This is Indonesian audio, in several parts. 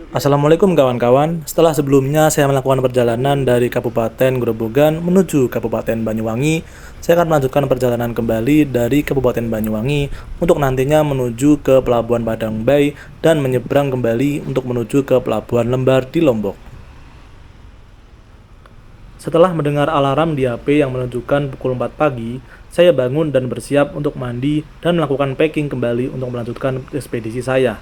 Assalamualaikum kawan-kawan. Setelah sebelumnya saya melakukan perjalanan dari Kabupaten Grobogan menuju Kabupaten Banyuwangi, saya akan melanjutkan perjalanan kembali dari Kabupaten Banyuwangi untuk nantinya menuju ke Pelabuhan Padang Bay dan menyeberang kembali untuk menuju ke Pelabuhan Lembar di Lombok. Setelah mendengar alarm di HP yang menunjukkan pukul 4 pagi, saya bangun dan bersiap untuk mandi dan melakukan packing kembali untuk melanjutkan ekspedisi saya.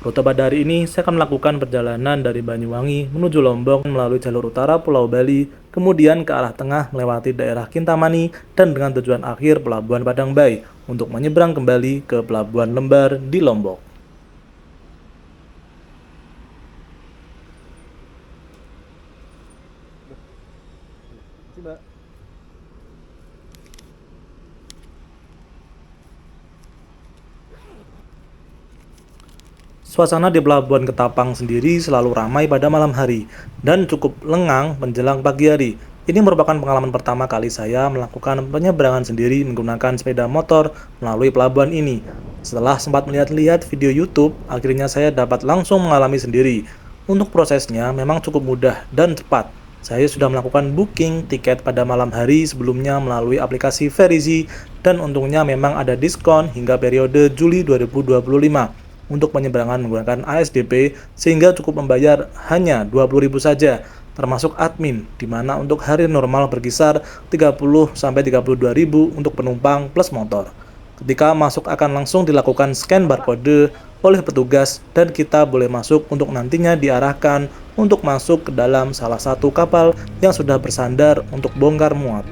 Rute pada hari ini, saya akan melakukan perjalanan dari Banyuwangi menuju Lombok melalui jalur utara Pulau Bali, kemudian ke arah tengah melewati daerah Kintamani dan dengan tujuan akhir Pelabuhan Padang Bay untuk menyeberang kembali ke Pelabuhan Lembar di Lombok. Suasana di Pelabuhan Ketapang sendiri selalu ramai pada malam hari dan cukup lengang menjelang pagi hari. Ini merupakan pengalaman pertama kali saya melakukan penyeberangan sendiri menggunakan sepeda motor melalui pelabuhan ini. Setelah sempat melihat-lihat video YouTube, akhirnya saya dapat langsung mengalami sendiri. Untuk prosesnya memang cukup mudah dan cepat. Saya sudah melakukan booking tiket pada malam hari sebelumnya melalui aplikasi Verizi dan untungnya memang ada diskon hingga periode Juli 2025 untuk penyeberangan menggunakan ASDP sehingga cukup membayar hanya 20.000 saja termasuk admin, di mana untuk hari normal berkisar 30 sampai 32.000 untuk penumpang plus motor. Ketika masuk akan langsung dilakukan scan barcode oleh petugas dan kita boleh masuk untuk nantinya diarahkan untuk masuk ke dalam salah satu kapal yang sudah bersandar untuk bongkar muat.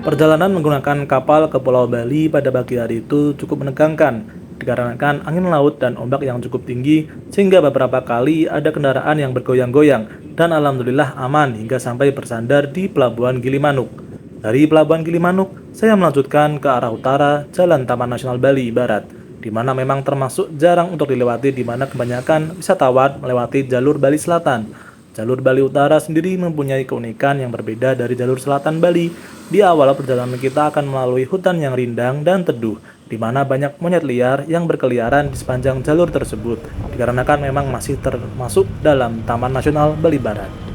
Perjalanan menggunakan kapal ke Pulau Bali pada pagi hari itu cukup menegangkan, dikarenakan angin laut dan ombak yang cukup tinggi, sehingga beberapa kali ada kendaraan yang bergoyang-goyang, dan alhamdulillah aman hingga sampai bersandar di Pelabuhan Gilimanuk. Dari Pelabuhan Gilimanuk, saya melanjutkan ke arah utara, Jalan Taman Nasional Bali Barat, di mana memang termasuk jarang untuk dilewati di mana kebanyakan wisatawan melewati jalur Bali Selatan. Jalur Bali Utara sendiri mempunyai keunikan yang berbeda dari jalur selatan Bali. Di awal perjalanan kita akan melalui hutan yang rindang dan teduh, di mana banyak monyet liar yang berkeliaran di sepanjang jalur tersebut, dikarenakan memang masih termasuk dalam Taman Nasional Bali Barat.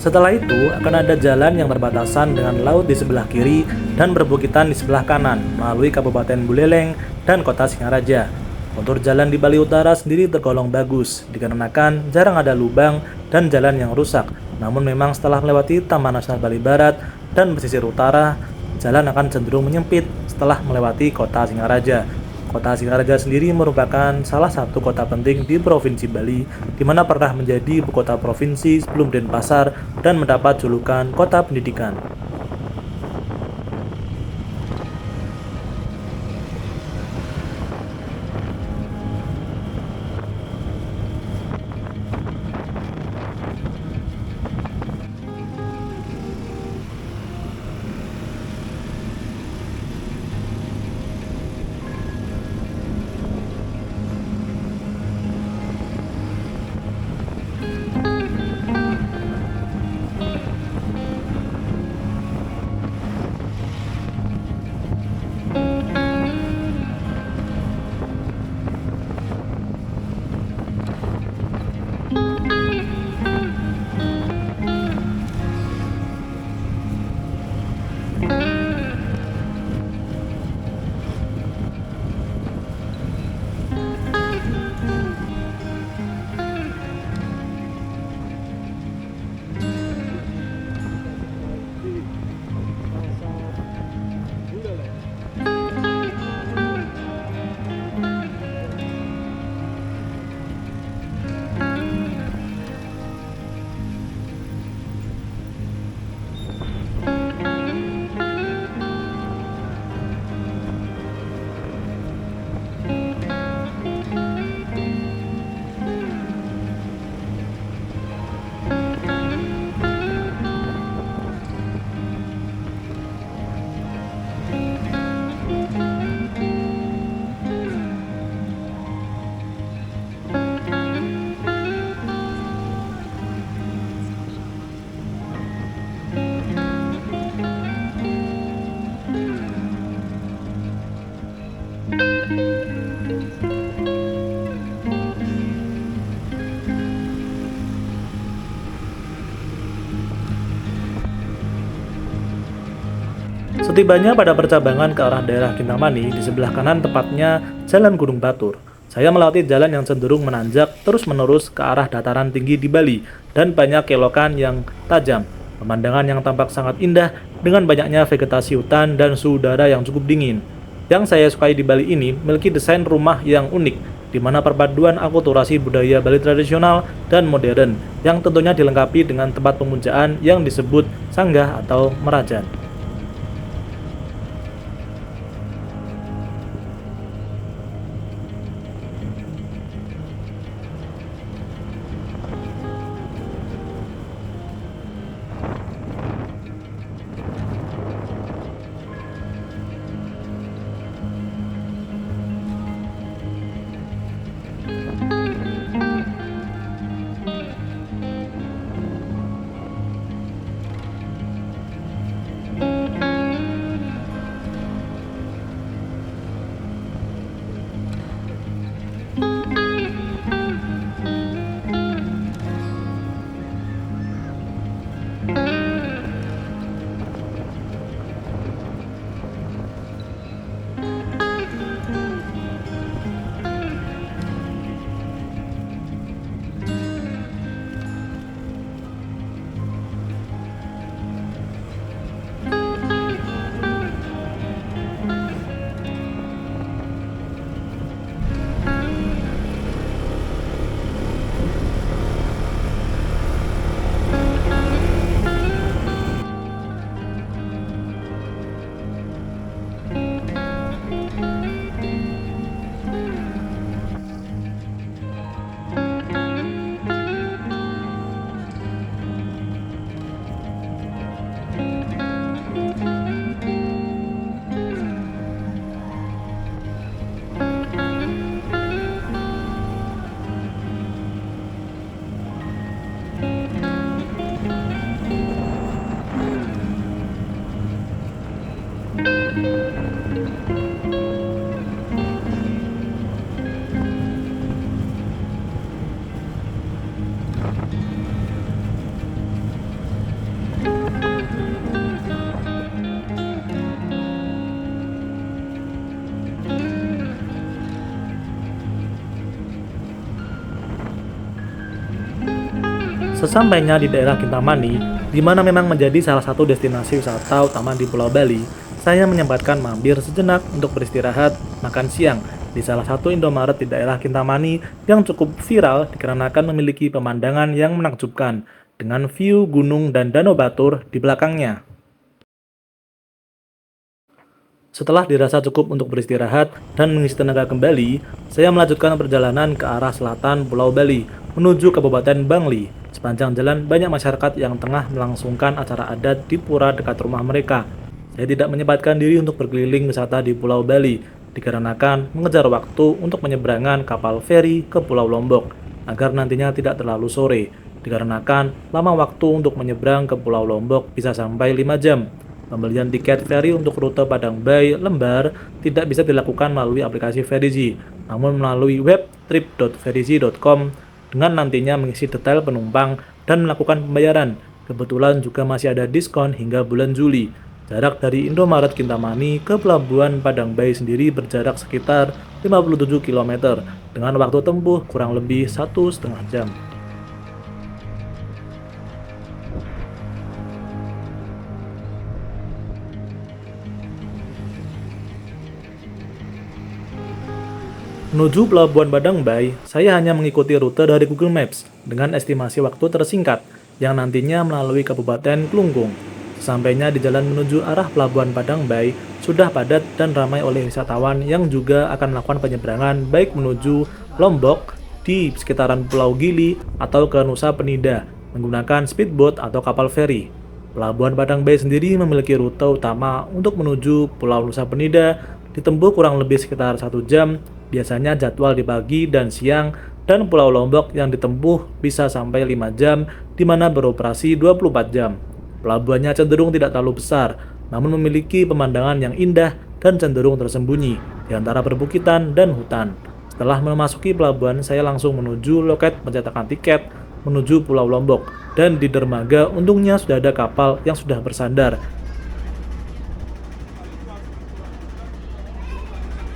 Setelah itu, akan ada jalan yang berbatasan dengan laut di sebelah kiri dan perbukitan di sebelah kanan melalui Kabupaten Buleleng dan Kota Singaraja. Kontur jalan di Bali Utara sendiri tergolong bagus, dikarenakan jarang ada lubang dan jalan yang rusak. Namun memang setelah melewati Taman Nasional Bali Barat dan pesisir utara, jalan akan cenderung menyempit setelah melewati Kota Singaraja. Kota Singaraja sendiri merupakan salah satu kota penting di Provinsi Bali, di mana pernah menjadi ibu kota provinsi sebelum Denpasar dan mendapat julukan Kota Pendidikan. Setibanya pada percabangan ke arah daerah Kintamani, di sebelah kanan tepatnya Jalan Gunung Batur. Saya melewati jalan yang cenderung menanjak terus-menerus ke arah dataran tinggi di Bali dan banyak kelokan yang tajam. Pemandangan yang tampak sangat indah dengan banyaknya vegetasi hutan dan suhu udara yang cukup dingin. Yang saya sukai di Bali ini memiliki desain rumah yang unik, di mana perpaduan akulturasi budaya Bali tradisional dan modern, yang tentunya dilengkapi dengan tempat pemujaan yang disebut sanggah atau merajan. Sesampainya di daerah Kintamani, di mana memang menjadi salah satu destinasi wisata utama di Pulau Bali, saya menyempatkan mampir sejenak untuk beristirahat, makan siang di salah satu Indomaret di daerah Kintamani yang cukup viral dikarenakan memiliki pemandangan yang menakjubkan dengan view gunung dan danau Batur di belakangnya. Setelah dirasa cukup untuk beristirahat dan mengisi tenaga kembali, saya melanjutkan perjalanan ke arah selatan Pulau Bali menuju Kabupaten Bangli. Sepanjang jalan banyak masyarakat yang tengah melangsungkan acara adat di pura dekat rumah mereka. Saya tidak menyempatkan diri untuk berkeliling wisata di Pulau Bali, dikarenakan mengejar waktu untuk penyeberangan kapal feri ke Pulau Lombok, agar nantinya tidak terlalu sore, dikarenakan lama waktu untuk menyeberang ke Pulau Lombok bisa sampai 5 jam. Pembelian tiket feri untuk rute Padang Bay Lembar tidak bisa dilakukan melalui aplikasi Ferizi, namun melalui web trip.ferizi.com dengan nantinya mengisi detail penumpang dan melakukan pembayaran. Kebetulan juga masih ada diskon hingga bulan Juli. Jarak dari Indomaret Kintamani ke Pelabuhan Padang Bay sendiri berjarak sekitar 57 km dengan waktu tempuh kurang lebih 1,5 jam. Menuju Pelabuhan Padang Bay, saya hanya mengikuti rute dari Google Maps dengan estimasi waktu tersingkat yang nantinya melalui Kabupaten Klungkung. Sesampainya di jalan menuju arah Pelabuhan Padang Bay, sudah padat dan ramai oleh wisatawan yang juga akan melakukan penyeberangan baik menuju Lombok di sekitaran Pulau Gili atau ke Nusa Penida menggunakan speedboat atau kapal feri. Pelabuhan Padang Bay sendiri memiliki rute utama untuk menuju Pulau Nusa Penida ditempuh kurang lebih sekitar 1 jam. Biasanya jadwal di pagi dan siang, dan Pulau Lombok yang ditempuh bisa sampai 5 jam, di mana beroperasi 24 jam. Pelabuhannya cenderung tidak terlalu besar, namun memiliki pemandangan yang indah dan cenderung tersembunyi di antara perbukitan dan hutan. Setelah memasuki pelabuhan, saya langsung menuju loket pencetakan tiket menuju Pulau Lombok, dan di dermaga untungnya sudah ada kapal yang sudah bersandar.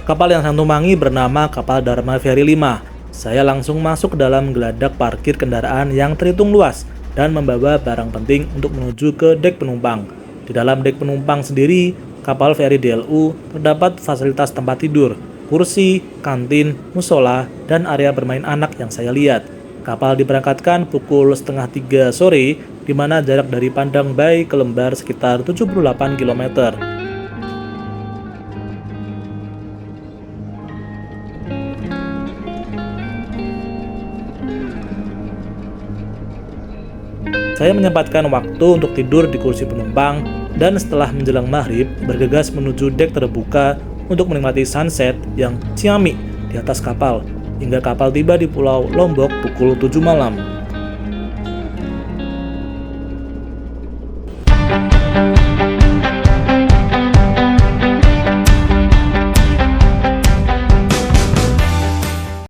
Kapal yang saya tumpangi bernama kapal Dharma Ferry 5. Saya langsung masuk ke dalam geladak parkir kendaraan yang terhitung luas dan membawa barang penting untuk menuju ke dek penumpang. Di dalam dek penumpang sendiri, kapal feri DLU terdapat fasilitas tempat tidur, kursi, kantin, musola, dan area bermain anak yang saya lihat. Kapal diberangkatkan pukul setengah 3 sore, di mana jarak dari Padang Bay ke Lembar sekitar 78 km. Saya menyempatkan waktu untuk tidur di kursi penumpang dan setelah menjelang maghrib bergegas menuju dek terbuka untuk menikmati sunset yang ciamik di atas kapal hingga kapal tiba di Pulau Lombok pukul 7 malam.